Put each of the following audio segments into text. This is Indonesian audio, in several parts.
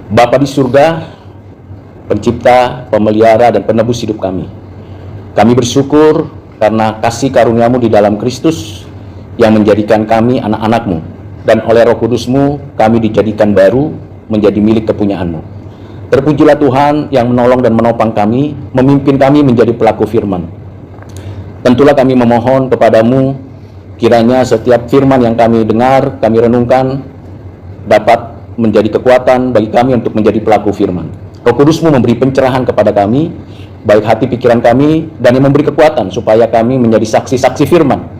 Bapa di surga, pencipta, pemelihara, dan penebus hidup kami. Kami bersyukur karena kasih karuniamu di dalam Kristus yang menjadikan kami anak-anakmu, dan oleh Roh Kudusmu kami dijadikan baru menjadi milik kepunyaanmu. Terpujilah Tuhan yang menolong dan menopang kami, memimpin kami menjadi pelaku firman. Tentulah kami memohon kepadamu, kiranya setiap firman yang kami dengar, kami renungkan, dapat menjadi kekuatan bagi kami untuk menjadi pelaku firman. Roh Kudusmu memberi pencerahan kepada kami, baik hati pikiran kami, dan yang memberi kekuatan supaya kami menjadi saksi-saksi firman.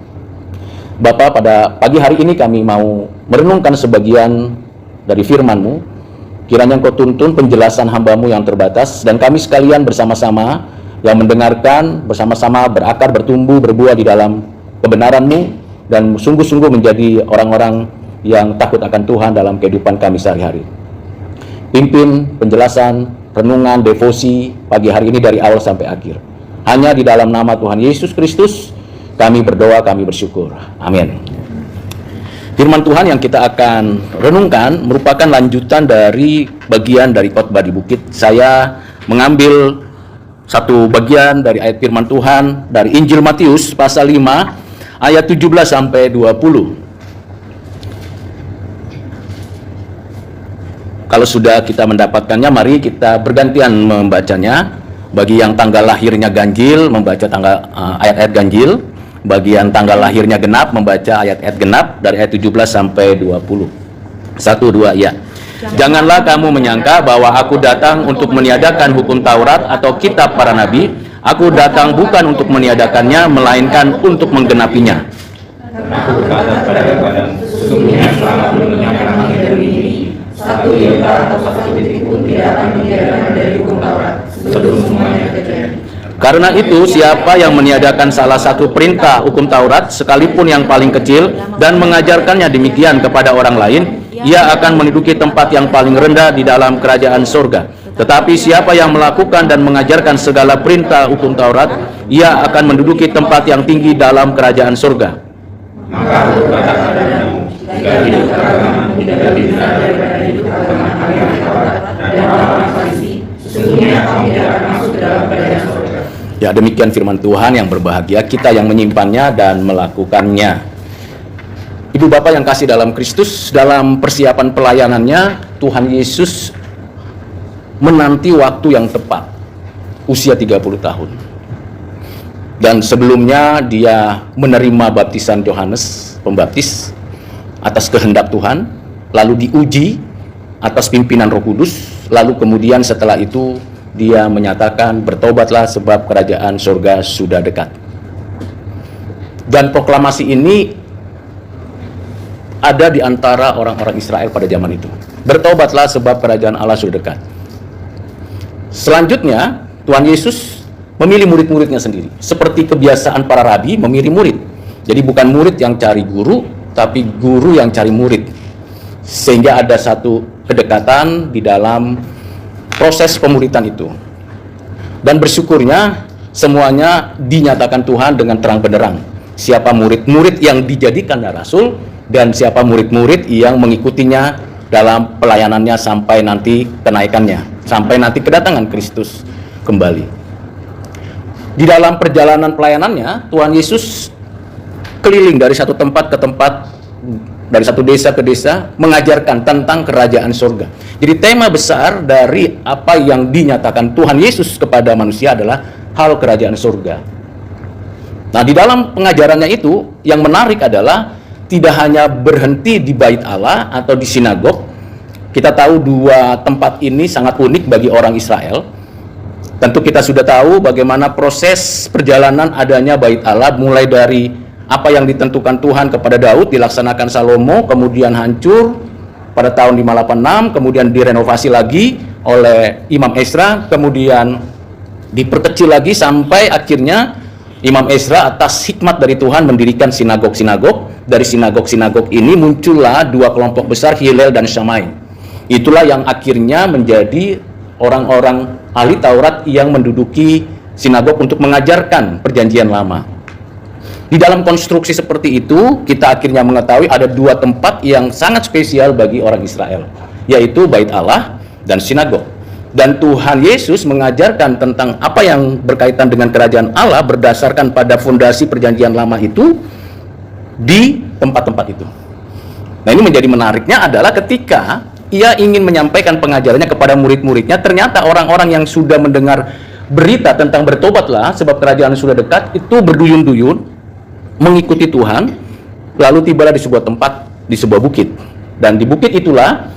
Bapa, pada pagi hari ini kami mau merenungkan sebagian dari firman-Mu. Kiranya Engkau tuntun penjelasan hamba-Mu yang terbatas, dan kami sekalian bersama-sama yang mendengarkan, bersama-sama berakar, bertumbuh, berbuah di dalam kebenaran-Mu, dan sungguh-sungguh menjadi orang-orang yang takut akan Tuhan dalam kehidupan kami sehari-hari. Pimpin penjelasan, renungan, devosi pagi hari ini dari awal sampai akhir. Hanya di dalam nama Tuhan Yesus Kristus kami berdoa, kami bersyukur. Amin. Firman Tuhan yang kita akan renungkan merupakan lanjutan dari bagian dari khotbah di bukit. Saya mengambil satu bagian dari ayat firman Tuhan dari Injil Matius pasal 5 ayat 17 sampai 20. Kalau sudah kita mendapatkannya, mari kita bergantian membacanya. Bagi yang tanggal lahirnya ganjil, membaca ayat-ayat ganjil. Bagi yang tanggal lahirnya genap, membaca ayat-ayat genap dari ayat 17 sampai 20. 1, 2, ya. Janganlah kamu menyangka bahwa aku datang untuk meniadakan hukum Taurat atau kitab para nabi. Aku datang bukan untuk meniadakannya, melainkan untuk menggenapinya. Aku berkata pada sesungguhnya selama belum menyampaikan ini, satu iota atau satu titik pun tidak akan meniadakan dari hukum Taurat sebelum semuanya terjadi. Karena itu, siapa yang meniadakan salah satu perintah hukum Taurat, sekalipun yang paling kecil, dan mengajarkannya demikian kepada orang lain, ia akan menduduki tempat yang paling rendah di dalam kerajaan surga. Tetapi siapa yang melakukan dan mengajarkan segala perintah hukum Taurat, ia akan menduduki tempat yang tinggi dalam kerajaan surga. Maka aku berkata padamu, jika hidup keagamaan tidak lebih besar daripada hidup keagamaan ahli Taurat dan orang-orang Farisi, sesungguhnya kamu tidak akan masuk ke dalam kerajaan surga. Ya, demikian firman Tuhan yang berbahagia kita yang menyimpannya dan melakukannya. Ibu bapak yang kasih dalam Kristus, dalam persiapan pelayanannya, Tuhan Yesus menanti waktu yang tepat, usia 30 tahun. Dan sebelumnya dia menerima baptisan Yohanes Pembaptis atas kehendak Tuhan, lalu diuji atas pimpinan Roh Kudus, lalu kemudian setelah itu dia menyatakan, bertobatlah sebab kerajaan surga sudah dekat. Dan proklamasi ini ada di antara orang-orang Israel pada zaman itu. Bertobatlah sebab kerajaan Allah sudah dekat. Selanjutnya, Tuhan Yesus memilih murid-muridnya sendiri. Seperti kebiasaan para rabi memilih murid. Jadi bukan murid yang cari guru, tapi guru yang cari murid. Sehingga ada satu kedekatan di dalam proses pemuridan itu. Dan bersyukurnya semuanya dinyatakan Tuhan dengan terang benderang. Siapa murid-murid yang dijadikannya rasul, dan siapa murid-murid yang mengikutinya dalam pelayanannya sampai nanti kenaikannya, sampai nanti kedatangan Kristus kembali. Di dalam perjalanan pelayanannya, Tuhan Yesus keliling dari satu tempat ke tempat, dari satu desa ke desa, mengajarkan tentang kerajaan surga. Jadi tema besar dari apa yang dinyatakan Tuhan Yesus kepada manusia adalah hal kerajaan surga. Nah, di dalam pengajarannya itu, yang menarik adalah tidak hanya berhenti di bait Allah atau di sinagog. Kita tahu dua tempat ini sangat unik bagi orang Israel. Tentu kita sudah tahu bagaimana proses perjalanan adanya bait Allah, mulai dari apa yang ditentukan Tuhan kepada Daud dilaksanakan Salomo, kemudian hancur pada tahun 586, kemudian direnovasi lagi oleh Imam Ezra, kemudian diperkecil lagi sampai akhirnya Imam Ezra atas hikmat dari Tuhan mendirikan sinagog-sinagog. Dari sinagog-sinagog ini muncullah dua kelompok besar, Hillel dan Shammai. Itulah yang akhirnya menjadi orang-orang ahli Taurat yang menduduki sinagog untuk mengajarkan perjanjian lama. Di dalam konstruksi seperti itu, kita akhirnya mengetahui ada dua tempat yang sangat spesial bagi orang Israel, yaitu Bait Allah dan sinagog. Dan Tuhan Yesus mengajarkan tentang apa yang berkaitan dengan kerajaan Allah berdasarkan pada fondasi perjanjian lama itu di tempat-tempat itu. Nah, ini menjadi menariknya adalah ketika ia ingin menyampaikan pengajarannya kepada murid-muridnya, ternyata orang-orang yang sudah mendengar berita tentang bertobatlah sebab kerajaan sudah dekat, itu berduyun-duyun mengikuti Tuhan, lalu tibalah di sebuah tempat, di sebuah bukit. Dan di bukit itulah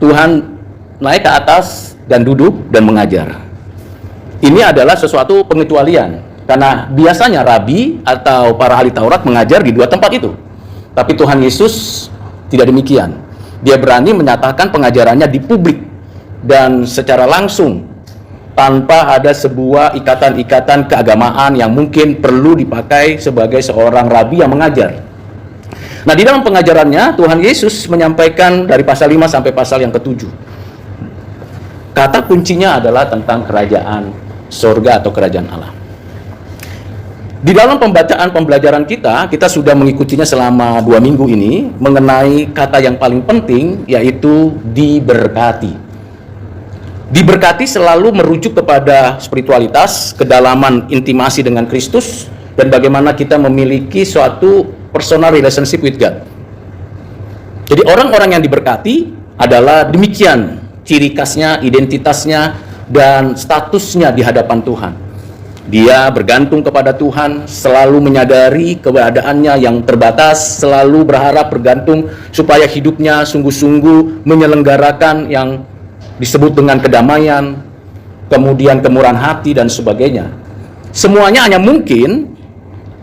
Tuhan naik ke atas dan duduk dan mengajar. Ini adalah sesuatu pengecualian, karena biasanya rabi atau para ahli Taurat mengajar di dua tempat itu. Tapi Tuhan Yesus tidak demikian. Dia berani menyatakan pengajarannya di publik dan secara langsung, tanpa ada sebuah ikatan-ikatan keagamaan yang mungkin perlu dipakai sebagai seorang rabi yang mengajar. Nah, di dalam pengajarannya Tuhan Yesus menyampaikan dari pasal 5 sampai pasal yang ke-7. Kata kuncinya adalah tentang kerajaan surga atau kerajaan Allah. Di dalam pembelajaran kita sudah mengikutinya selama 2 minggu ini mengenai kata yang paling penting, yaitu diberkati. Diberkati selalu merujuk kepada spiritualitas, kedalaman intimasi dengan Kristus, dan bagaimana kita memiliki suatu personal relationship with God. Jadi orang-orang yang diberkati adalah demikian ciri khasnya, identitasnya, dan statusnya di hadapan Tuhan. Dia bergantung kepada Tuhan, selalu menyadari keberadaannya yang terbatas, selalu berharap bergantung supaya hidupnya sungguh-sungguh menyelenggarakan yang disebut dengan kedamaian, kemudian kemurahan hati, dan sebagainya. Semuanya hanya mungkin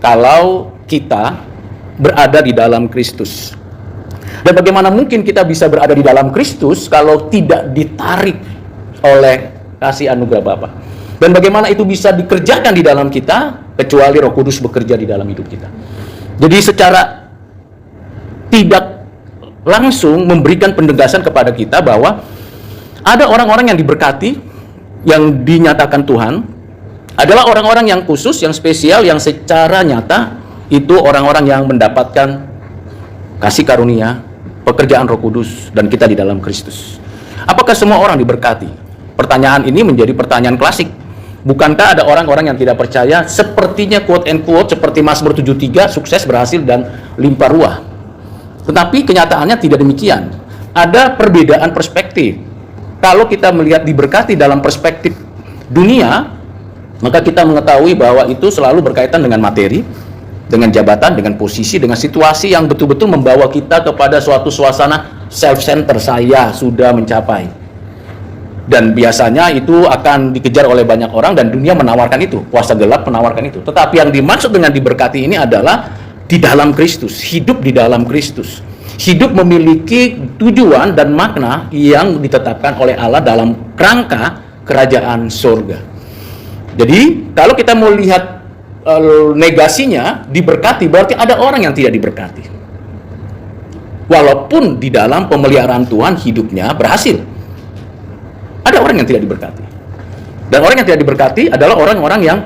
kalau kita berada di dalam Kristus. Dan bagaimana mungkin kita bisa berada di dalam Kristus kalau tidak ditarik oleh kasih anugerah Bapa? Dan bagaimana itu bisa dikerjakan di dalam kita kecuali Roh Kudus bekerja di dalam hidup kita. Jadi secara tidak langsung memberikan penegasan kepada kita bahwa ada orang-orang yang diberkati, yang dinyatakan Tuhan adalah orang-orang yang khusus, yang spesial, yang secara nyata itu orang-orang yang mendapatkan kasih karunia, pekerjaan Roh Kudus, dan kita di dalam Kristus. Apakah semua orang diberkati? Pertanyaan ini menjadi pertanyaan klasik. Bukankah ada orang-orang yang tidak percaya, sepertinya quote and quote seperti Mazmur 73, sukses, berhasil, dan limpah ruah? Tetapi kenyataannya tidak demikian. Ada perbedaan perspektif. Kalau kita melihat diberkati dalam perspektif dunia, maka kita mengetahui bahwa itu selalu berkaitan dengan materi, dengan jabatan, dengan posisi, dengan situasi yang betul-betul membawa kita kepada suatu suasana self-center, saya sudah mencapai. Dan biasanya itu akan dikejar oleh banyak orang dan dunia menawarkan itu, puasa gelap menawarkan itu. Tetapi yang dimaksud dengan diberkati ini adalah di dalam Kristus, hidup di dalam Kristus. Hidup memiliki tujuan dan makna yang ditetapkan oleh Allah dalam kerangka kerajaan surga. Jadi kalau kita mau lihat negasinya, diberkati berarti ada orang yang tidak diberkati. Walaupun di dalam pemeliharaan Tuhan hidupnya berhasil, ada orang yang tidak diberkati. Dan orang yang tidak diberkati adalah orang-orang yang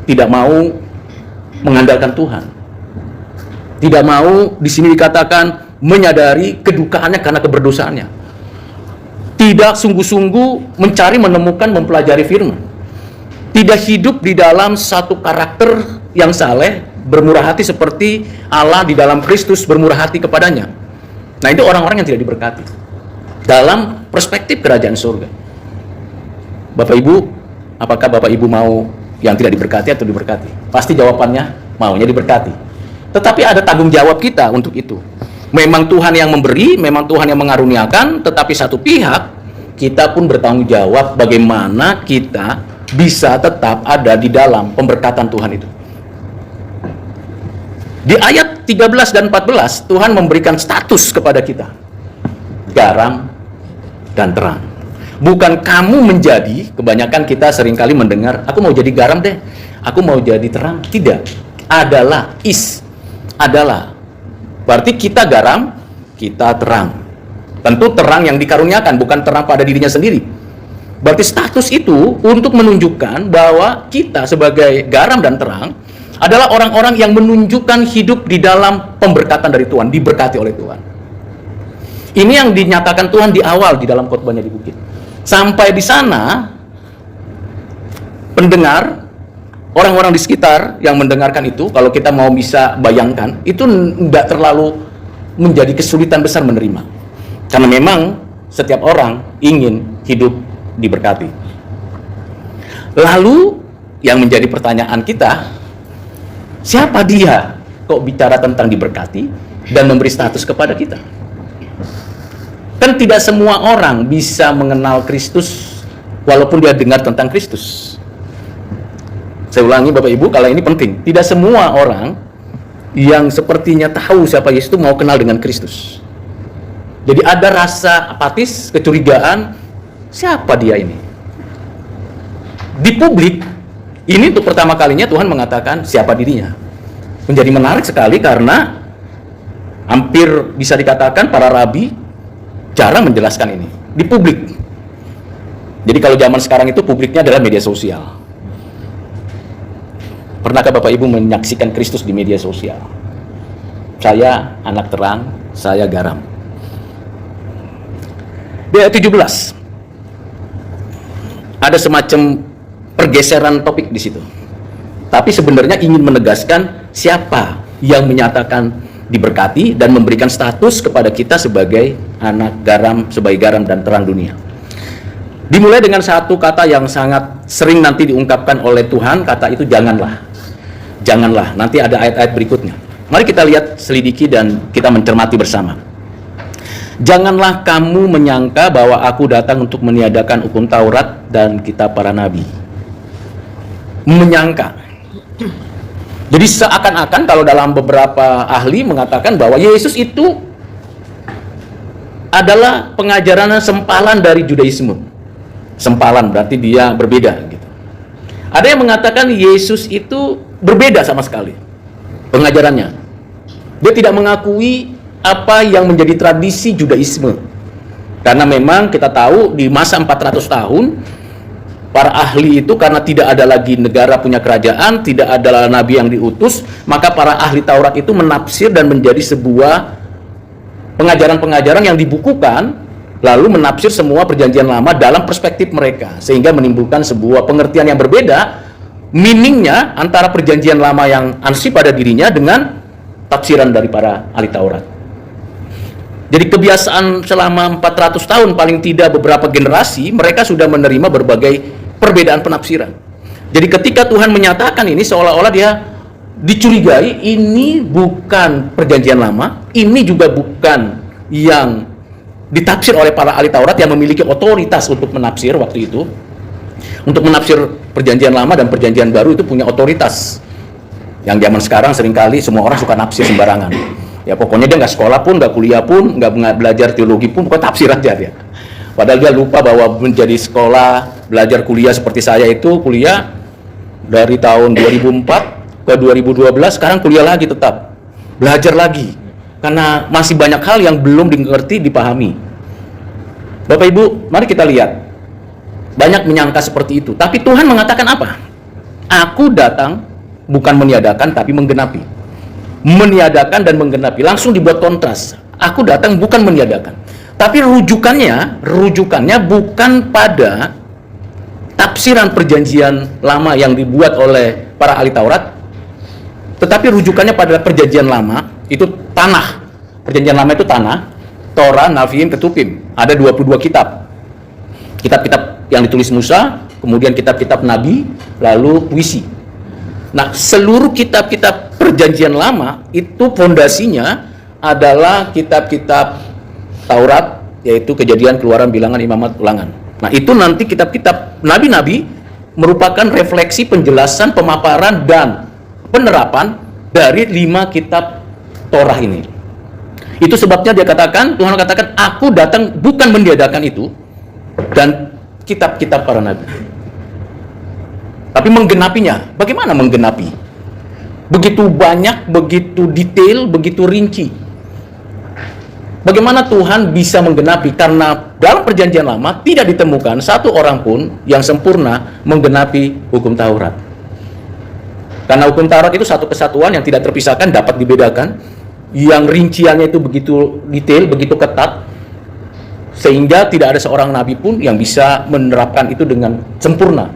tidak mau mengandalkan Tuhan. Tidak mau, di sini dikatakan, menyadari kedukaannya karena keberdosaannya. Tidak sungguh-sungguh mencari, menemukan, mempelajari firman. Tidak hidup di dalam satu karakter yang saleh, bermurah hati seperti Allah di dalam Kristus bermurah hati kepadanya. Nah, itu orang-orang yang tidak diberkati dalam perspektif kerajaan surga. Bapak Ibu, apakah Bapak Ibu mau yang tidak diberkati atau diberkati? Pasti jawabannya maunya diberkati. Tetapi ada tanggung jawab kita untuk itu. Memang Tuhan yang memberi, memang Tuhan yang mengaruniakan, tetapi satu pihak kita pun bertanggung jawab bagaimana kita bisa tetap ada di dalam pemberkatan Tuhan itu. Di ayat 13 dan 14 Tuhan memberikan status kepada kita, garam dan terang. Bukan kamu menjadi, kebanyakan kita seringkali mendengar, aku mau jadi garam deh, aku mau jadi terang. Tidak, adalah adalah. Berarti kita garam, kita terang. Tentu terang yang dikaruniakan, bukan terang pada dirinya sendiri. Berarti status itu untuk menunjukkan bahwa kita sebagai garam dan terang adalah orang-orang yang menunjukkan hidup di dalam pemberkatan dari Tuhan, diberkati oleh Tuhan. Ini yang dinyatakan Tuhan di awal di dalam khotbahnya di bukit. Sampai di sana, pendengar, orang-orang di sekitar yang mendengarkan itu, kalau kita mau bisa bayangkan, itu tidak terlalu menjadi kesulitan besar menerima. Karena memang setiap orang ingin hidup diberkati. Lalu yang menjadi pertanyaan kita, siapa dia kok bicara tentang diberkati dan memberi status kepada kita? Kan tidak semua orang bisa mengenal Kristus walaupun dia dengar tentang Kristus. Saya ulangi Bapak Ibu, kalau ini penting. Tidak semua orang yang sepertinya tahu siapa Yesus itu mau kenal dengan Kristus. Jadi ada rasa apatis, kecurigaan, siapa dia ini? Di publik, ini untuk pertama kalinya Tuhan mengatakan siapa dirinya. Menjadi menarik sekali karena hampir bisa dikatakan para rabi jarang menjelaskan ini di publik. Jadi kalau zaman sekarang itu publiknya adalah media sosial. Pernahkah Bapak Ibu menyaksikan Kristus di media sosial? Saya anak terang, saya garam. Di ayat 17 ada semacam pergeseran topik di situ. Tapi sebenarnya ingin menegaskan siapa yang menyatakan diberkati dan memberikan status kepada kita sebagai anak garam, sebagai garam dan terang dunia. Dimulai dengan satu kata yang sangat sering nanti diungkapkan oleh Tuhan, kata itu janganlah. Janganlah, nanti ada ayat-ayat berikutnya. Mari kita lihat, selidiki dan kita mencermati bersama. Janganlah kamu menyangka bahwa aku datang untuk meniadakan hukum Taurat dan kitab para nabi. Menyangka. Jadi seakan-akan kalau dalam beberapa ahli mengatakan bahwa Yesus itu adalah pengajaran sempalan dari Judaisme. Sempalan berarti dia berbeda gitu. Ada yang mengatakan Yesus itu berbeda sama sekali pengajarannya. Dia tidak mengakui apa yang menjadi tradisi Judaisme. Karena memang kita tahu di masa 400 tahun para ahli itu karena tidak ada lagi negara punya kerajaan, tidak ada nabi yang diutus, maka para ahli Taurat itu menafsir dan menjadi sebuah pengajaran-pengajaran yang dibukukan, lalu menafsir semua perjanjian lama dalam perspektif mereka, sehingga menimbulkan sebuah pengertian yang berbeda, meaningnya antara perjanjian lama yang ansih pada dirinya dengan tafsiran dari para ahli Taurat. Jadi kebiasaan selama 400 tahun, paling tidak beberapa generasi, mereka sudah menerima berbagai perbedaan penafsiran. Jadi ketika Tuhan menyatakan ini, seolah-olah dia dicurigai, ini bukan perjanjian lama, ini juga bukan yang ditafsir oleh para ahli Taurat yang memiliki otoritas untuk menafsir waktu itu. Untuk menafsir perjanjian lama dan perjanjian baru itu punya otoritas. Yang zaman sekarang seringkali semua orang suka nafsir sembarangan. Ya pokoknya dia nggak sekolah pun, nggak kuliah pun, nggak belajar teologi pun, pokoknya tafsir aja dia. Padahal dia lupa bahwa menjadi sekolah, belajar kuliah seperti saya itu, kuliah dari tahun 2004 ke 2012, sekarang kuliah lagi tetap. Belajar lagi. Karena masih banyak hal yang belum dimengerti, dipahami. Bapak Ibu, mari kita lihat. Banyak menyangka seperti itu. Tapi Tuhan mengatakan apa? Aku datang bukan meniadakan, tapi menggenapi. Meniadakan dan menggenapi. Langsung dibuat kontras. Aku datang bukan meniadakan. Tapi rujukannya bukan pada tafsiran perjanjian lama yang dibuat oleh para ahli Taurat, tetapi rujukannya pada perjanjian lama, itu tanah. Perjanjian lama itu tanah, Torah, Naviim, Ketupim. Ada 22 kitab. Kitab-kitab yang ditulis Musa, kemudian kitab-kitab Nabi, lalu puisi. Nah, seluruh kitab-kitab perjanjian lama itu fondasinya adalah kitab-kitab Taurat, yaitu Kejadian, Keluaran, Bilangan, Imamat, Ulangan. Nah, itu nanti kitab-kitab nabi-nabi merupakan refleksi penjelasan, pemaparan, dan penerapan dari 5 kitab Torah ini. Itu sebabnya dia katakan, Tuhan katakan, aku datang bukan meniadakan itu dan kitab-kitab para nabi, tapi menggenapinya. Bagaimana menggenapi? Begitu banyak, begitu detail, begitu rinci. Bagaimana Tuhan bisa menggenapi? Karena dalam perjanjian lama tidak ditemukan satu orang pun yang sempurna menggenapi hukum Taurat. Karena hukum Taurat itu satu kesatuan yang tidak terpisahkan, dapat dibedakan, yang rinciannya itu begitu detail, begitu ketat, Sehingga tidak ada seorang nabi pun yang bisa menerapkan itu dengan sempurna.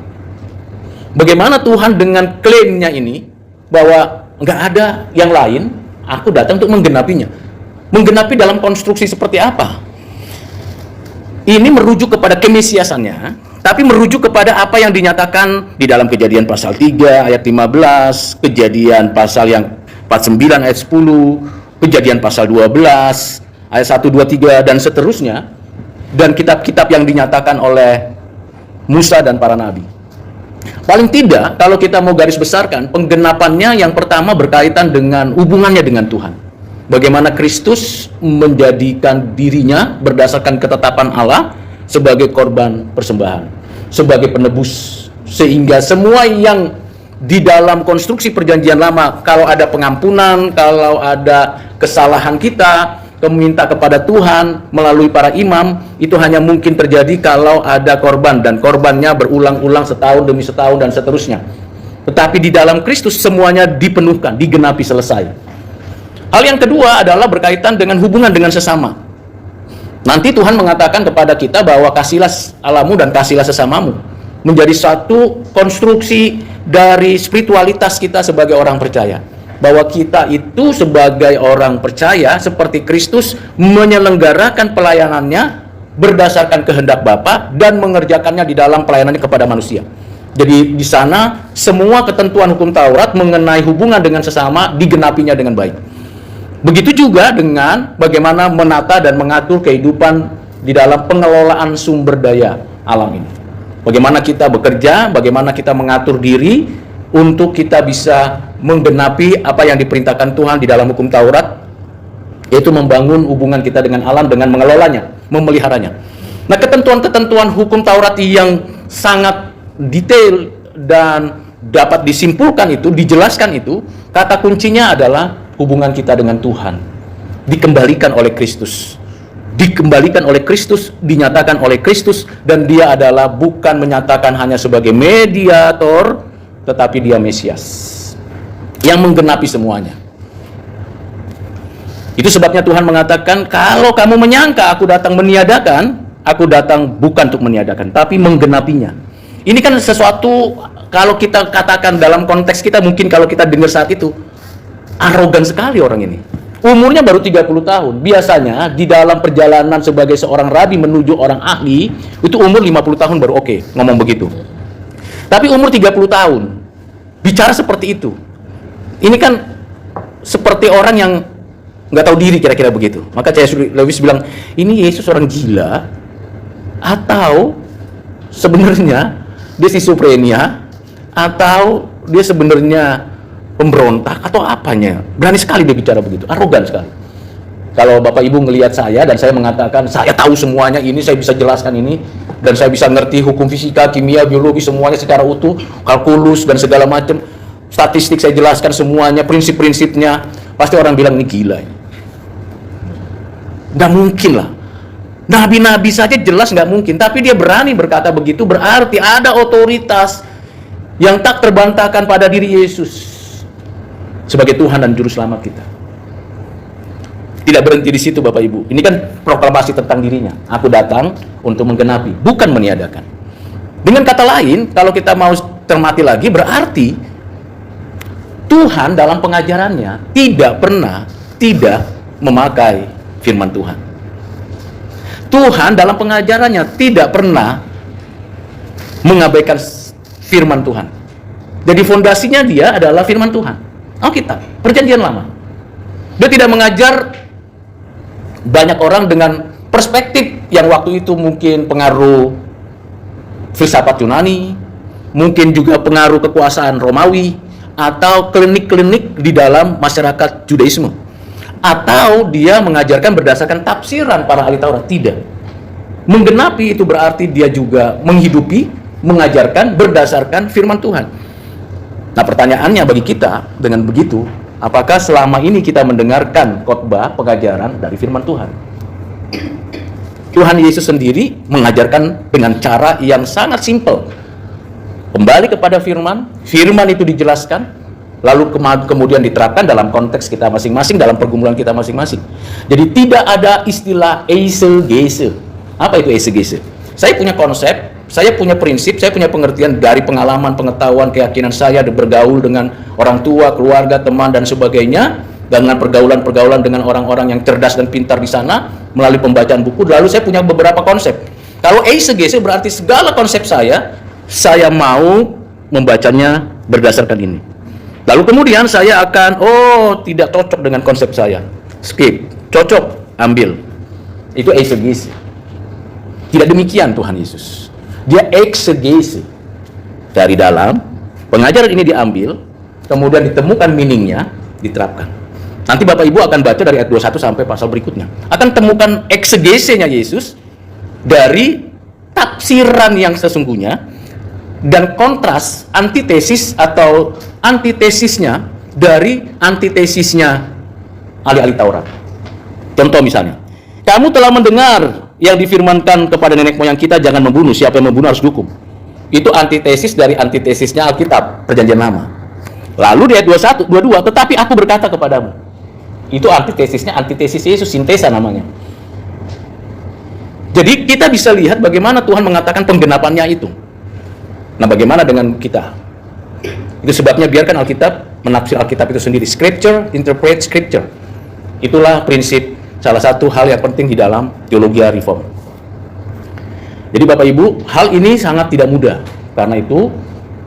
Bagaimana Tuhan dengan klaimnya ini, bahwa nggak ada yang lain, aku datang untuk menggenapinya. Menggenapi dalam konstruksi seperti apa? Ini merujuk kepada kemesiasannya, tapi merujuk kepada apa yang dinyatakan di dalam Kejadian pasal 3 ayat 15, Kejadian pasal yang 49 ayat 10, Kejadian pasal 12 ayat 1, 2, 3 dan seterusnya, dan kitab-kitab yang dinyatakan oleh Musa dan para nabi. Paling tidak, kalau kita mau garis besarkan, penggenapannya yang pertama berkaitan dengan hubungannya dengan Tuhan. Bagaimana Kristus menjadikan dirinya berdasarkan ketetapan Allah sebagai korban persembahan, sebagai penebus, sehingga semua yang di dalam konstruksi perjanjian lama, kalau ada pengampunan, kalau ada kesalahan kita meminta kepada Tuhan melalui para imam, itu hanya mungkin terjadi kalau ada korban, dan korbannya berulang-ulang setahun demi setahun dan seterusnya. Tetapi di dalam Kristus semuanya dipenuhkan, digenapi, selesai. Hal yang kedua adalah berkaitan dengan hubungan dengan sesama. Nanti Tuhan mengatakan kepada kita bahwa kasihlah Allahmu dan kasihlah sesamamu, menjadi satu konstruksi dari spiritualitas kita sebagai orang percaya. Bahwa kita itu sebagai orang percaya seperti Kristus menyelenggarakan pelayanannya berdasarkan kehendak Bapa dan mengerjakannya di dalam pelayanannya kepada manusia. Jadi di sana semua ketentuan hukum Taurat mengenai hubungan dengan sesama digenapinya dengan baik. Begitu juga dengan bagaimana menata dan mengatur kehidupan di dalam pengelolaan sumber daya alam ini. Bagaimana kita bekerja, bagaimana kita mengatur diri untuk kita bisa menggenapi apa yang diperintahkan Tuhan di dalam hukum Taurat, yaitu membangun hubungan kita dengan alam dengan mengelolanya, memeliharanya. Nah, ketentuan-ketentuan hukum Taurat yang sangat detail dan dapat disimpulkan itu, dijelaskan itu, kata kuncinya adalah hubungan kita dengan Tuhan dikembalikan oleh Kristus. Dikembalikan oleh Kristus, dinyatakan oleh Kristus, dan dia adalah bukan menyatakan hanya sebagai mediator, tetapi dia Mesias yang menggenapi semuanya. Itu sebabnya Tuhan mengatakan, kalau kamu menyangka aku datang meniadakan, aku datang bukan untuk meniadakan, tapi menggenapinya. Ini kan sesuatu, kalau kita katakan dalam konteks kita, mungkin kalau kita dengar saat itu, arogan sekali orang ini. Umurnya baru 30 tahun. Biasanya di dalam perjalanan sebagai seorang rabi menuju orang ahli, itu umur 50 tahun baru oke ngomong begitu. Tapi umur 30 tahun bicara seperti itu. Ini kan seperti orang yang nggak tahu diri, kira-kira begitu. Maka C.S. Lewis bilang, ini Yesus orang gila atau sebenarnya dia schizophrenia, atau dia sebenarnya pemberontak, atau apanya. Berani sekali dia bicara begitu, arogan sekali. Kalau Bapak Ibu ngelihat saya dan saya mengatakan saya tahu semuanya ini, saya bisa jelaskan ini, dan saya bisa ngerti hukum fisika, kimia, biologi semuanya secara utuh, kalkulus dan segala macam, statistik saya jelaskan semuanya, prinsip-prinsipnya, pasti orang bilang ini gila. Nggak mungkin lah. Nabi-nabi saja jelas nggak mungkin, tapi dia berani berkata begitu, berarti ada otoritas yang tak terbantahkan pada diri Yesus sebagai Tuhan dan Juru Selamat kita. Tidak berhenti di situ Bapak Ibu. Ini kan proklamasi tentang dirinya. Aku datang untuk menggenapi, bukan meniadakan. Dengan kata lain, kalau kita mau cermati lagi, berarti Tuhan dalam pengajarannya tidak pernah tidak memakai firman Tuhan. Tuhan dalam pengajarannya tidak pernah mengabaikan firman Tuhan. Jadi fondasinya dia adalah firman Tuhan. Alkitab, perjanjian lama. Dia tidak mengajar banyak orang dengan perspektif yang waktu itu mungkin pengaruh filsafat Yunani, mungkin juga pengaruh kekuasaan Romawi, atau klinik-klinik di dalam masyarakat Judaisme. Atau dia mengajarkan berdasarkan tafsiran para ahli Taurat. Tidak. Menggenapi itu berarti dia juga menghidupi, mengajarkan berdasarkan firman Tuhan. Nah, pertanyaannya bagi kita dengan begitu, apakah selama ini kita mendengarkan khotbah pengajaran dari firman Tuhan? Tuhan Yesus sendiri mengajarkan dengan cara yang sangat simpel. Kembali kepada firman, firman itu dijelaskan, lalu kemudian diterapkan dalam konteks kita masing-masing, dalam pergumulan kita masing-masing. Jadi tidak ada istilah eise gese. Apa itu exegese? Saya punya konsep, saya punya prinsip, saya punya pengertian dari pengalaman, pengetahuan, keyakinan saya bergaul dengan orang tua, keluarga, teman, dan sebagainya, dengan pergaulan-pergaulan dengan orang-orang yang cerdas dan pintar di sana, melalui pembacaan buku, lalu saya punya beberapa konsep. Kalau exegese berarti segala konsep saya mau membacanya berdasarkan ini. Lalu kemudian saya akan, tidak cocok dengan konsep saya, skip, cocok, ambil. Itu exegese. Tidak demikian Tuhan Yesus. Dia exegese. Dari dalam, pengajaran ini diambil, kemudian ditemukan meaningnya, diterapkan. Nanti Bapak Ibu akan baca dari ayat 21 sampai pasal berikutnya. Akan temukan exegese-nya Yesus dari tafsiran yang sesungguhnya, dan kontras, antitesis atau antitesisnya dari antitesisnya ahli-ahli Taurat. Contoh misalnya, kamu telah mendengar yang difirmankan kepada nenek moyang kita, jangan membunuh, siapa yang membunuh harus dihukum. Itu antitesis dari antitesisnya Alkitab, Perjanjian Lama. Lalu di ayat 21, 22, tetapi aku berkata kepadamu. Itu antitesisnya, antitesis Yesus, sintesa namanya. Jadi kita bisa lihat bagaimana Tuhan mengatakan penggenapannya itu. Nah, bagaimana dengan kita? Itu sebabnya biarkan Alkitab menafsir Alkitab itu sendiri. Scripture, interpret Scripture. Itulah prinsip, salah satu hal yang penting di dalam teologi reform. Jadi Bapak Ibu, hal ini sangat tidak mudah. Karena itu,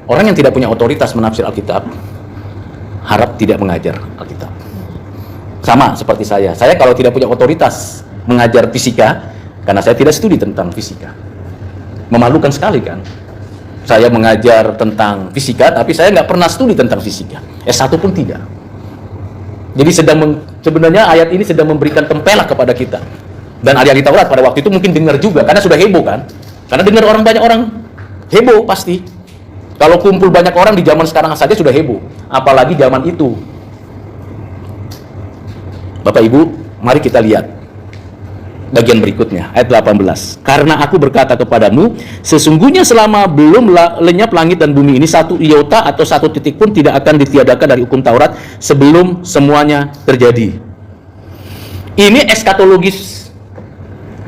orang yang tidak punya otoritas menafsir Alkitab, harap tidak mengajar Alkitab. Sama seperti saya. Saya kalau tidak punya otoritas mengajar fisika, karena saya tidak studi tentang fisika. Memalukan sekali kan? Saya mengajar tentang fisika, tapi saya nggak pernah studi tentang fisika. S1 pun tidak. Jadi sebenarnya ayat ini sedang memberikan tempelak kepada kita. Dan ahli-ahli Taurat pada waktu itu mungkin dengar juga, karena sudah heboh kan? Karena dengar banyak orang heboh pasti. Kalau kumpul banyak orang di zaman sekarang saja sudah heboh, apalagi zaman itu. Bapak Ibu, mari kita lihat bagian berikutnya, ayat 18. Karena aku berkata kepadamu, sesungguhnya selama belum lenyap langit dan bumi ini, satu iota atau satu titik pun tidak akan ditiadakan dari hukum Taurat sebelum semuanya terjadi. Ini eskatologis.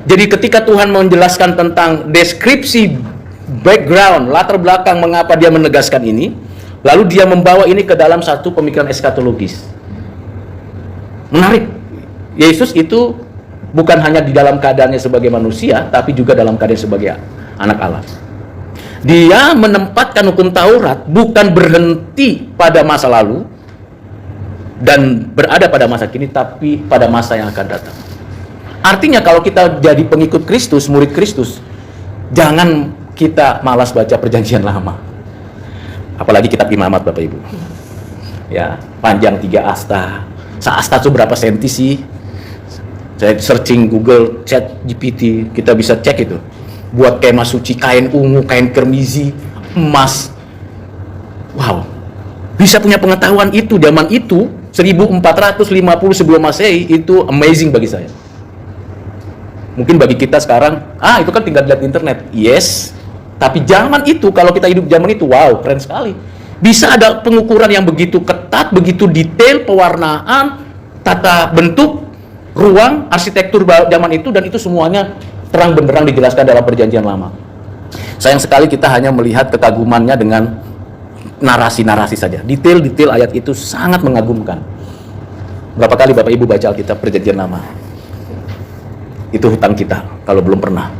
Jadi ketika Tuhan menjelaskan tentang deskripsi background, latar belakang mengapa dia menegaskan ini, lalu dia membawa ini ke dalam satu pemikiran eskatologis. Menarik. Yesus itu bukan hanya di dalam keadaannya sebagai manusia, tapi juga dalam keadaan sebagai anak Allah. Dia menempatkan hukum Taurat bukan berhenti pada masa lalu dan berada pada masa kini, tapi pada masa yang akan datang. Artinya kalau kita jadi pengikut Kristus, murid Kristus, jangan kita malas baca Perjanjian Lama. Apalagi kitab Imamat, Bapak Ibu. Ya, panjang 3 asta. Asta itu berapa senti sih? Saya searching Google, Chat GPT, kita bisa cek itu. Buat kemah suci, kain ungu, kain kermizi, emas. Wow. Bisa punya pengetahuan itu zaman itu, 1450 sebelum Masehi, itu amazing bagi saya. Mungkin bagi kita sekarang, itu kan tinggal lihat internet. Yes. Tapi zaman itu, kalau kita hidup zaman itu, wow, keren sekali. Bisa ada pengukuran yang begitu ketat, begitu detail, pewarnaan, tata bentuk, ruang, arsitektur zaman itu, dan itu semuanya terang benderang dijelaskan dalam Perjanjian Lama. Sayang sekali kita hanya melihat kekagumannya dengan narasi-narasi saja. Detail-detail ayat itu sangat mengagumkan. Berapa kali Bapak Ibu baca Alkitab Perjanjian Lama? Itu hutang kita kalau belum pernah.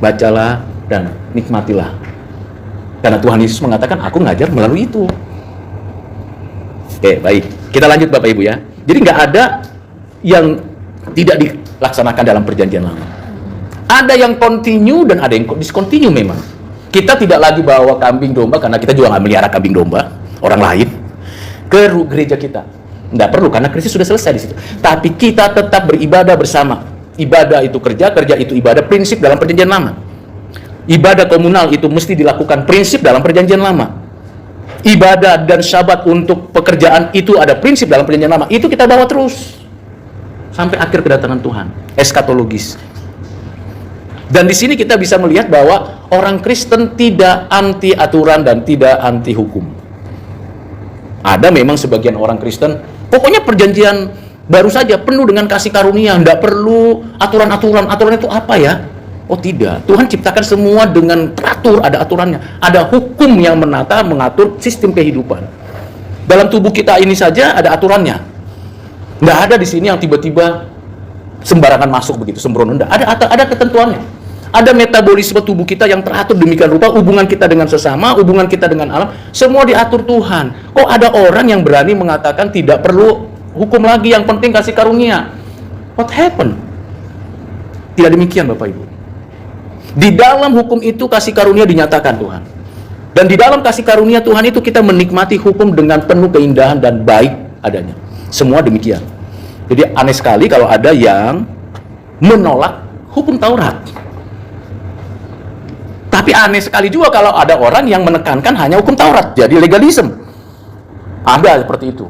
Bacalah dan nikmatilah. Karena Tuhan Yesus mengatakan, aku ngajar melalui itu. Oke, baik. Kita lanjut Bapak Ibu ya. Jadi nggak ada yang tidak dilaksanakan dalam Perjanjian Lama. Ada yang continue dan ada yang discontinue memang. Kita tidak lagi bawa kambing domba, karena kita juga nggak melihara kambing domba orang lain ke gereja kita. Nggak perlu, karena Kristus sudah selesai di situ. Tapi kita tetap beribadah bersama. Ibadah itu kerja, kerja itu ibadah, prinsip dalam Perjanjian Lama. Ibadah komunal itu mesti dilakukan, prinsip dalam Perjanjian Lama. Ibadah dan Syabat untuk pekerjaan itu ada prinsip dalam Perjanjian Lama. Itu kita bawa terus sampai akhir kedatangan Tuhan. Eskatologis. Dan di sini kita bisa melihat bahwa orang Kristen tidak anti aturan dan tidak anti hukum. Ada memang sebagian orang Kristen, pokoknya perjanjian baru saja penuh dengan kasih karunia, tidak perlu aturan-aturan. Aturan itu apa ya? Oh tidak, Tuhan ciptakan semua dengan teratur, ada aturannya. Ada hukum yang menata, mengatur sistem kehidupan. Dalam tubuh kita ini saja ada aturannya. Nggak ada di sini yang tiba-tiba sembarangan masuk begitu, sembrono. Nggak, ada ketentuannya. Ada metabolisme tubuh kita yang teratur demikian rupa, hubungan kita dengan sesama, hubungan kita dengan alam, semua diatur Tuhan. Kok ada orang yang berani mengatakan tidak perlu hukum lagi, yang penting kasih karunia? What happened? Tidak demikian Bapak Ibu. Di dalam hukum itu kasih karunia dinyatakan Tuhan. Dan di dalam kasih karunia Tuhan itu kita menikmati hukum dengan penuh keindahan dan baik adanya. Semua demikian. Jadi aneh sekali kalau ada yang menolak hukum Taurat. Tapi aneh sekali juga kalau ada orang yang menekankan hanya hukum Taurat. Jadi legalisme. Ada seperti itu.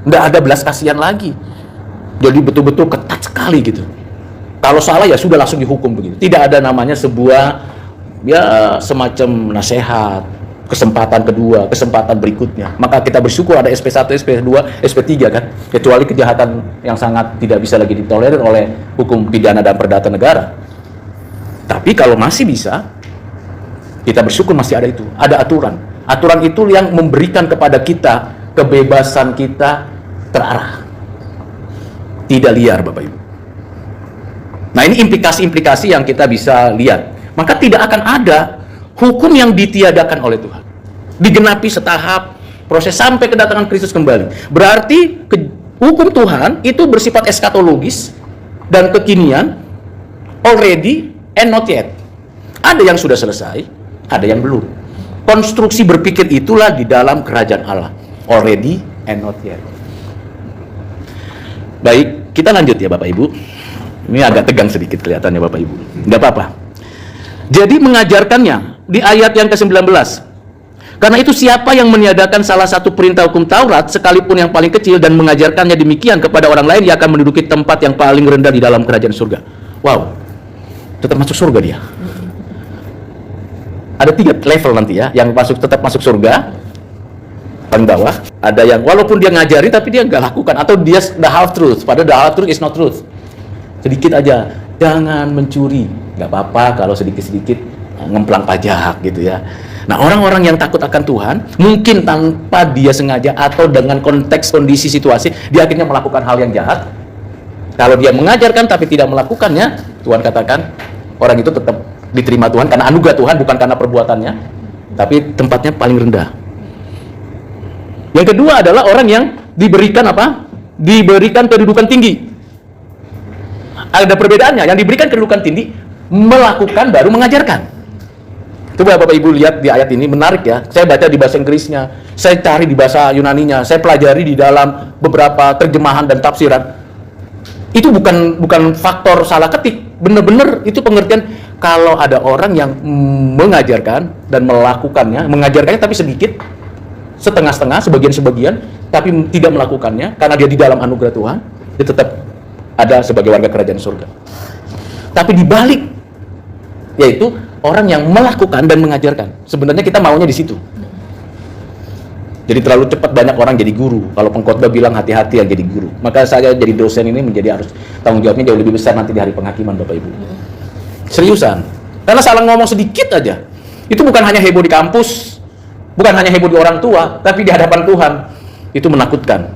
Nggak ada belas kasihan lagi. Jadi betul-betul ketat sekali gitu. Kalau salah ya sudah langsung dihukum begitu. Tidak ada namanya sebuah ya semacam nasihat, kesempatan kedua, kesempatan berikutnya. Maka kita bersyukur ada SP1, SP2, SP3 kan. Kecuali kejahatan yang sangat tidak bisa lagi ditolerir oleh hukum pidana dan perdata negara. Tapi kalau masih bisa, kita bersyukur masih ada itu. Ada aturan. Aturan itu yang memberikan kepada kita kebebasan kita terarah. Tidak liar Bapak Ibu. Nah ini implikasi-implikasi yang kita bisa lihat. Maka tidak akan ada hukum yang ditiadakan oleh Tuhan. Digenapi setahap proses sampai kedatangan Kristus kembali. Berarti hukum Tuhan itu bersifat eskatologis dan kekinian, already and not yet. Ada yang sudah selesai, ada yang belum. Konstruksi berpikir itulah di dalam kerajaan Allah. Already and not yet. Baik, kita lanjut ya Bapak Ibu. Ini agak tegang sedikit kelihatannya Bapak Ibu. Tidak apa-apa. Jadi mengajarkannya di ayat yang ke-19. Karena itu siapa yang meniadakan salah satu perintah hukum Taurat, sekalipun yang paling kecil, dan mengajarkannya demikian kepada orang lain, ia akan menduduki tempat yang paling rendah di dalam kerajaan surga. Wow. Tetap masuk surga dia. Ada 3 level nanti ya, yang tetap masuk surga. Paling bawah. Ada yang walaupun dia ngajari tapi dia nggak lakukan. Atau dia the half truth. Padahal the half truth is not truth. Sedikit aja, jangan mencuri. Nggak apa-apa kalau sedikit-sedikit ngemplang pajak gitu ya. Nah orang-orang yang takut akan Tuhan, mungkin tanpa dia sengaja atau dengan konteks kondisi situasi, dia akhirnya melakukan hal yang jahat. Kalau dia mengajarkan tapi tidak melakukannya, Tuhan katakan orang itu tetap diterima Tuhan karena anugerah Tuhan, bukan karena perbuatannya, tapi tempatnya paling rendah. Yang kedua adalah orang yang diberikan apa? Diberikan kedudukan tinggi. Ada perbedaannya. Yang diberikan kedudukan tinggi melakukan baru mengajarkan. Coba Bapak Ibu lihat di ayat ini, menarik ya. Saya baca di bahasa Inggrisnya, saya cari di bahasa Yunaninya, saya pelajari di dalam beberapa terjemahan dan tafsiran. Itu bukan faktor salah ketik. Benar-benar itu pengertian kalau ada orang yang mengajarkan dan melakukannya, mengajarkannya tapi sedikit, setengah-setengah, sebagian-sebagian, tapi tidak melakukannya karena dia di dalam anugerah Tuhan, dia tetap ada sebagai warga kerajaan surga. Tapi dibalik, yaitu orang yang melakukan dan mengajarkan. Sebenarnya kita maunya di situ. Jadi terlalu cepat banyak orang jadi guru. Kalau pengkhotbah bilang hati-hati yang jadi guru. Maka saya jadi dosen ini menjadi harus tanggung jawabnya jauh lebih besar nanti di hari penghakiman Bapak Ibu. Seriusan. Karena salah ngomong sedikit aja. Itu bukan hanya heboh di kampus, bukan hanya heboh di orang tua, tapi di hadapan Tuhan. Itu menakutkan.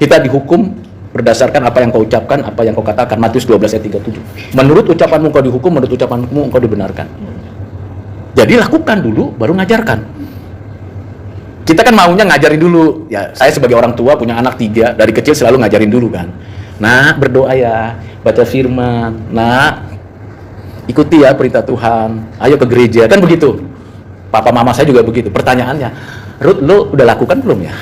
Kita dihukum berdasarkan apa yang kau ucapkan, apa yang kau katakan. Matius 12 ayat 37. Menurut ucapanmu kau dihukum, menurut ucapanmu kau dibenarkan. Jadi lakukan dulu, baru ngajarkan. Kita kan maunya ngajarin dulu. Ya, saya sebagai orang tua punya anak 3, dari kecil selalu ngajarin dulu kan. Nah, berdoa ya, baca firman. Nah, ikuti ya perintah Tuhan. Ayo ke gereja, kan begitu. Papa mama saya juga begitu. Pertanyaannya, Ruth, lo udah lakukan belum ya?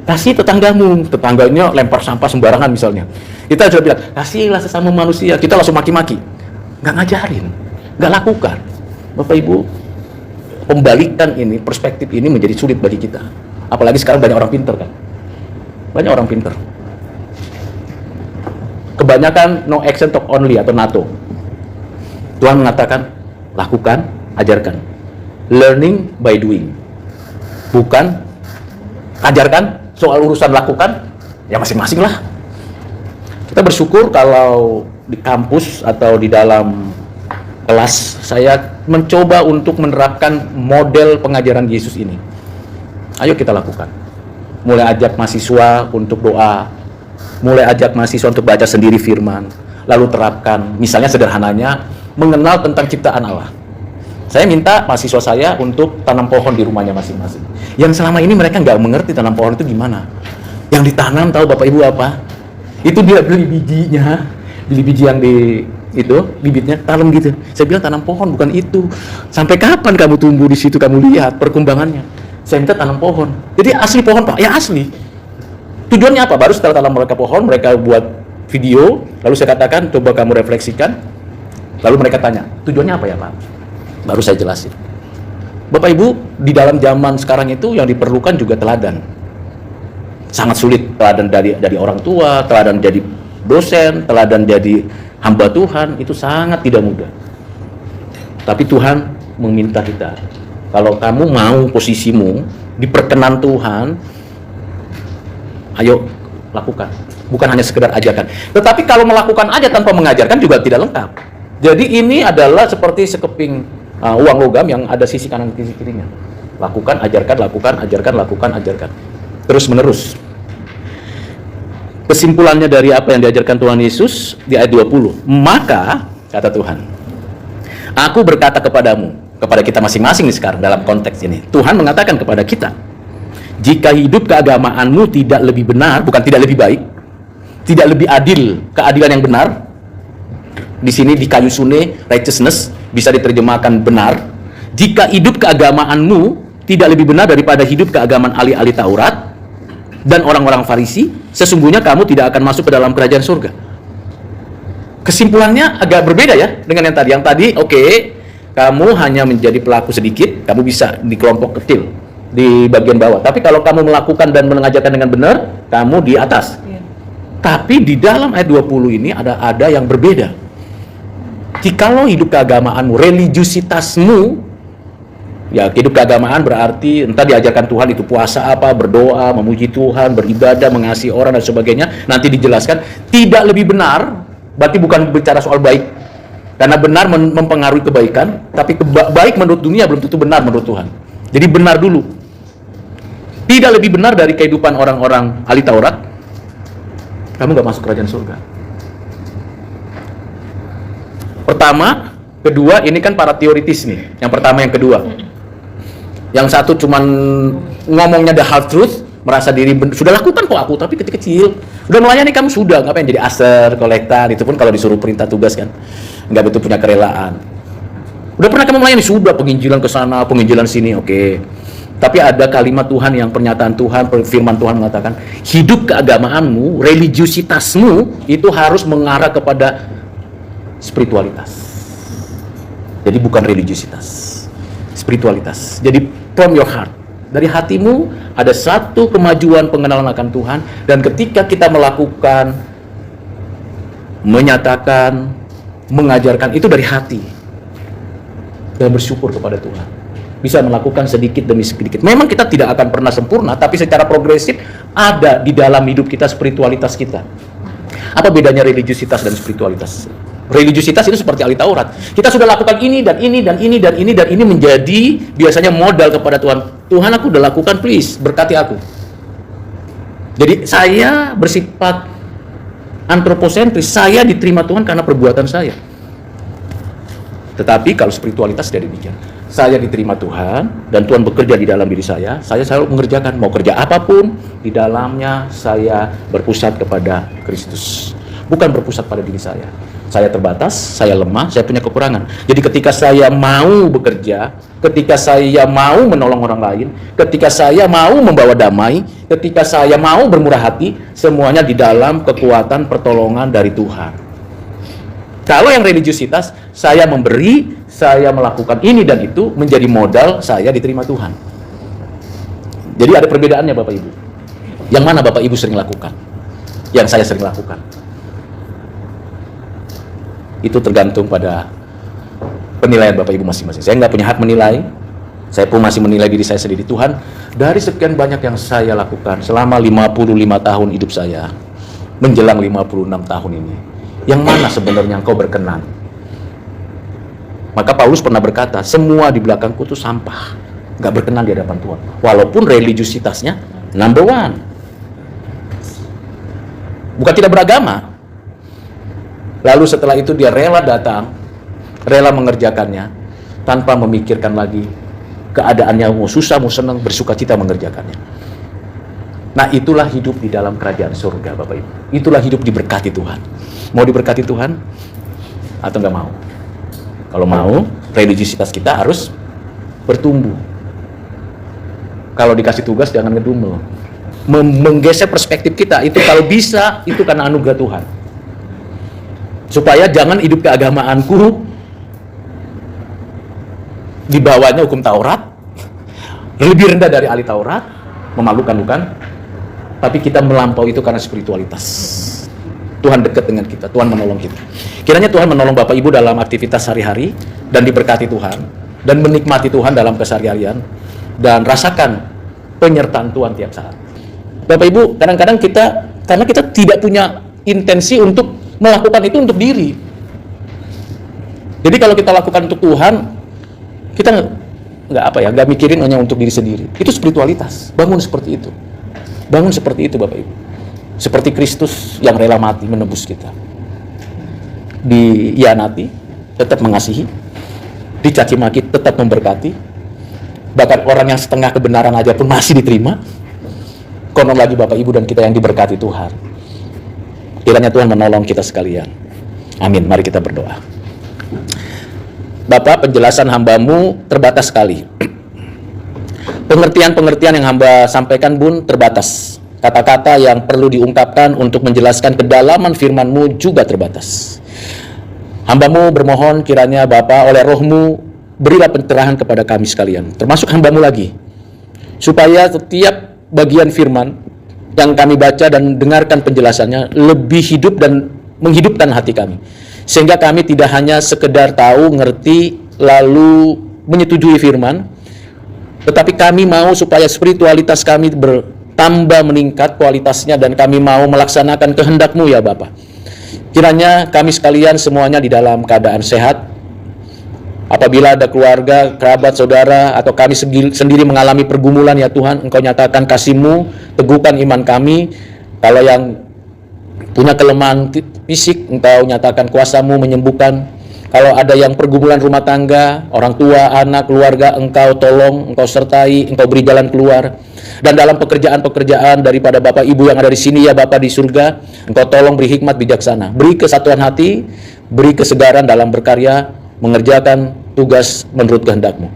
Kasih tetangganya lempar sampah sembarangan misalnya. Kita sudah bilang, kasihlah sesama manusia. Kita langsung maki-maki. Nggak ngajarin, nggak lakukan. Bapak Ibu, pembalikan ini, perspektif ini menjadi sulit bagi kita. Apalagi sekarang banyak orang pintar kan. Banyak orang pintar. Kebanyakan no action talk only atau NATO. Tuhan mengatakan, lakukan, ajarkan. Learning by doing. Bukan ajarkan. Soal urusan lakukan, ya masing-masing lah. Kita bersyukur kalau di kampus atau di dalam kelas, saya mencoba untuk menerapkan model pengajaran Yesus ini. Ayo kita lakukan. Mulai ajak mahasiswa untuk doa, mulai ajak mahasiswa untuk baca sendiri firman, lalu terapkan. Misalnya sederhananya, mengenal tentang ciptaan Allah. Saya minta mahasiswa saya untuk tanam pohon di rumahnya masing-masing. Yang selama ini mereka nggak mengerti tanam pohon itu gimana. Yang ditanam tahu Bapak Ibu apa? Itu dia beli bijinya, beli biji yang di itu bibitnya tanam gitu. Saya bilang tanam pohon bukan itu. Sampai kapan kamu tumbuh di situ, kamu lihat perkembangannya. Saya minta tanam pohon. Jadi asli pohon Pak, ya asli. Tujuannya apa? Baru setelah tanam mereka pohon, mereka buat video, lalu saya katakan coba kamu refleksikan. Lalu mereka tanya, tujuannya apa ya Pak? Baru saya jelasin. Bapak Ibu, di dalam zaman sekarang itu yang diperlukan juga teladan. Sangat sulit teladan dari orang tua, teladan jadi dosen, teladan jadi hamba Tuhan, itu sangat tidak mudah. Tapi Tuhan meminta kita, kalau kamu mau posisimu diperkenan Tuhan, ayo lakukan. Bukan hanya sekedar ajarkan. Tetapi kalau melakukan aja tanpa mengajarkan juga tidak lengkap. Jadi ini adalah seperti sekeping uang logam yang ada sisi kanan dan sisi kirinya. Lakukan, ajarkan, lakukan, ajarkan, lakukan, ajarkan. Terus menerus. Kesimpulannya dari apa yang diajarkan Tuhan Yesus di ayat 20. Maka, kata Tuhan, aku berkata kepadamu, kepada kita masing-masing nih sekarang dalam konteks ini. Tuhan mengatakan kepada kita, jika hidup keagamaanmu tidak lebih benar, bukan tidak lebih baik, tidak lebih adil, keadilan yang benar. Di sini di kayu sune, righteousness, bisa diterjemahkan benar. Jika hidup keagamaanmu tidak lebih benar daripada hidup keagamaan ahli-ahli Taurat dan orang-orang Farisi, sesungguhnya kamu tidak akan masuk ke dalam kerajaan surga. Kesimpulannya agak berbeda ya dengan yang tadi. Yang tadi, oke, kamu hanya menjadi pelaku sedikit, kamu bisa di kelompok kecil, di bagian bawah. Tapi kalau kamu melakukan dan mengajarkan dengan benar, kamu di atas. Tapi di dalam ayat 20 ini ada yang berbeda. Jikalau hidup keagamaanmu, religiusitasmu, ya hidup keagamaan berarti entah diajarkan Tuhan itu puasa apa, berdoa, memuji Tuhan, beribadah, mengasihi orang dan sebagainya, nanti dijelaskan, tidak lebih benar, berarti bukan bicara soal baik. Karena benar mempengaruhi kebaikan, tapi baik menurut dunia belum tentu benar menurut Tuhan. Jadi benar dulu. Tidak lebih benar dari kehidupan orang-orang ahli Taurat, kamu gak masuk kerajaan surga. Pertama, kedua, ini kan para teoritis nih. Yang pertama, yang kedua. Yang satu cuman ngomongnya the hard truth, merasa diri sudah lakukan kok aku, tapi kecil-kecil. Udah melayani kamu sudah, ngapain jadi aser, kolektan, itu pun kalau disuruh perintah tugas kan. Nggak betul punya kerelaan. Udah pernah kamu melayani? Sudah, penginjilan ke sana, penginjilan sini, oke. Tapi ada kalimat Tuhan yang pernyataan Tuhan, firman Tuhan mengatakan, hidup keagamaanmu, religiusitasmu itu harus mengarah kepada spiritualitas. Jadi bukan religiusitas, spiritualitas. Jadi from your heart, dari hatimu ada satu kemajuan pengenalan akan Tuhan, dan ketika kita melakukan, menyatakan, mengajarkan itu dari hati dan bersyukur kepada Tuhan, bisa melakukan sedikit demi sedikit. Memang kita tidak akan pernah sempurna, tapi secara progresif ada di dalam hidup kita spiritualitas kita. Apa bedanya religiusitas dan spiritualitas? Religiusitas itu seperti ahli Taurat. Kita sudah lakukan ini dan ini dan ini dan ini dan ini, menjadi biasanya modal kepada Tuhan. Tuhan, aku udah lakukan, please berkati aku. Jadi saya bersifat antroposentris, saya diterima Tuhan karena perbuatan saya. Tetapi kalau spiritualitas tidak demikian. Saya diterima Tuhan dan Tuhan bekerja di dalam diri saya selalu mengerjakan, mau kerja apapun, di dalamnya saya berpusat kepada Kristus. Bukan berpusat pada diri saya. Saya terbatas, saya lemah, saya punya kekurangan. Jadi ketika saya mau bekerja, ketika saya mau menolong orang lain, ketika saya mau membawa damai, ketika saya mau bermurah hati, semuanya di dalam kekuatan pertolongan dari Tuhan. Kalau yang religiusitas, saya memberi, saya melakukan ini dan itu, menjadi modal saya diterima Tuhan. Jadi ada perbedaannya Bapak Ibu. Yang mana Bapak Ibu sering lakukan? Yang saya sering lakukan. Itu tergantung pada penilaian Bapak Ibu masing-masing. Saya nggak punya hak menilai. Saya pun masih menilai diri saya sendiri. Tuhan, dari sekian banyak yang saya lakukan selama 55 tahun hidup saya, menjelang 56 tahun ini, Yang mana sebenarnya engkau berkenan? Maka Paulus pernah berkata, semua di belakangku itu sampah, nggak berkenan di hadapan Tuhan. Walaupun religiusitasnya number one. Bukan tidak beragama. Lalu setelah itu dia rela datang, rela mengerjakannya, tanpa memikirkan lagi keadaannya, mau susah, mau senang, bersuka cita mengerjakannya. Nah, itulah hidup di dalam kerajaan surga, Bapak Ibu. Itulah hidup diberkati Tuhan. Mau diberkati Tuhan atau nggak mau? Kalau mau, religiusitas kita harus bertumbuh. Kalau dikasih tugas, jangan ngedumel. Menggeser perspektif kita, itu kalau bisa, itu karena anugerah Tuhan. Supaya jangan hidup keagamaanku di bawahnya hukum Taurat, lebih rendah dari ahli Taurat, memalukan bukan? Tapi kita melampaui itu karena spiritualitas. Tuhan dekat dengan kita, Tuhan menolong kita. Kiranya Tuhan menolong Bapak Ibu dalam aktivitas sehari-hari, dan diberkati Tuhan, dan menikmati Tuhan dalam keseharian, dan rasakan penyertaan Tuhan tiap saat. Bapak Ibu, kadang-kadang karena kita tidak punya intensi untuk melakukan itu untuk diri. Jadi kalau kita lakukan untuk Tuhan, kita nggak mikirin hanya untuk diri sendiri. Itu spiritualitas. Bangun seperti itu. Bangun seperti itu, Bapak Ibu. Seperti Kristus yang rela mati menebus kita. Dihianati, tetap mengasihi. Dicaci maki, tetap memberkati. Bahkan orang yang setengah kebenaran aja pun masih diterima. Konon lagi Bapak Ibu dan kita yang diberkati Tuhan. Kiranya Tuhan menolong kita sekalian. Amin. Mari kita berdoa. Bapak, penjelasan hamba-Mu terbatas sekali. Pengertian-pengertian yang hamba sampaikan Bun terbatas. Kata-kata yang perlu diungkapkan untuk menjelaskan kedalaman firman-Mu juga terbatas. Hamba-Mu bermohon kiranya Bapak oleh Roh-Mu berilah pencerahan kepada kami sekalian, termasuk hamba-Mu lagi, supaya setiap bagian firman yang kami baca dan dengarkan penjelasannya lebih hidup dan menghidupkan hati kami, sehingga kami tidak hanya sekedar tahu, ngerti, lalu menyetujui firman, tetapi kami mau supaya spiritualitas kami bertambah meningkat kualitasnya, dan kami mau melaksanakan kehendak-Mu ya Bapa. Kiranya kami sekalian semuanya di dalam keadaan sehat. Apabila ada keluarga, kerabat, saudara, atau kami sendiri mengalami pergumulan ya Tuhan, Engkau nyatakan kasih-Mu, teguhkan iman kami. Kalau yang punya kelemahan fisik, Engkau nyatakan kuasa-Mu menyembuhkan. Kalau ada yang pergumulan rumah tangga, orang tua, anak, keluarga, Engkau tolong, Engkau sertai, Engkau beri jalan keluar. Dan dalam pekerjaan-pekerjaan daripada Bapak Ibu yang ada di sini ya Bapak di surga, Engkau tolong beri hikmat bijaksana, beri kesatuan hati, beri kesegaran dalam berkarya, mengerjakan tugas menurut kehendak-Mu.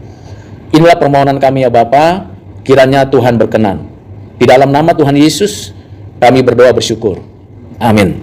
Inilah permohonan kami ya Bapa, kiranya Tuhan berkenan. Di dalam nama Tuhan Yesus, kami berdoa bersyukur. Amin.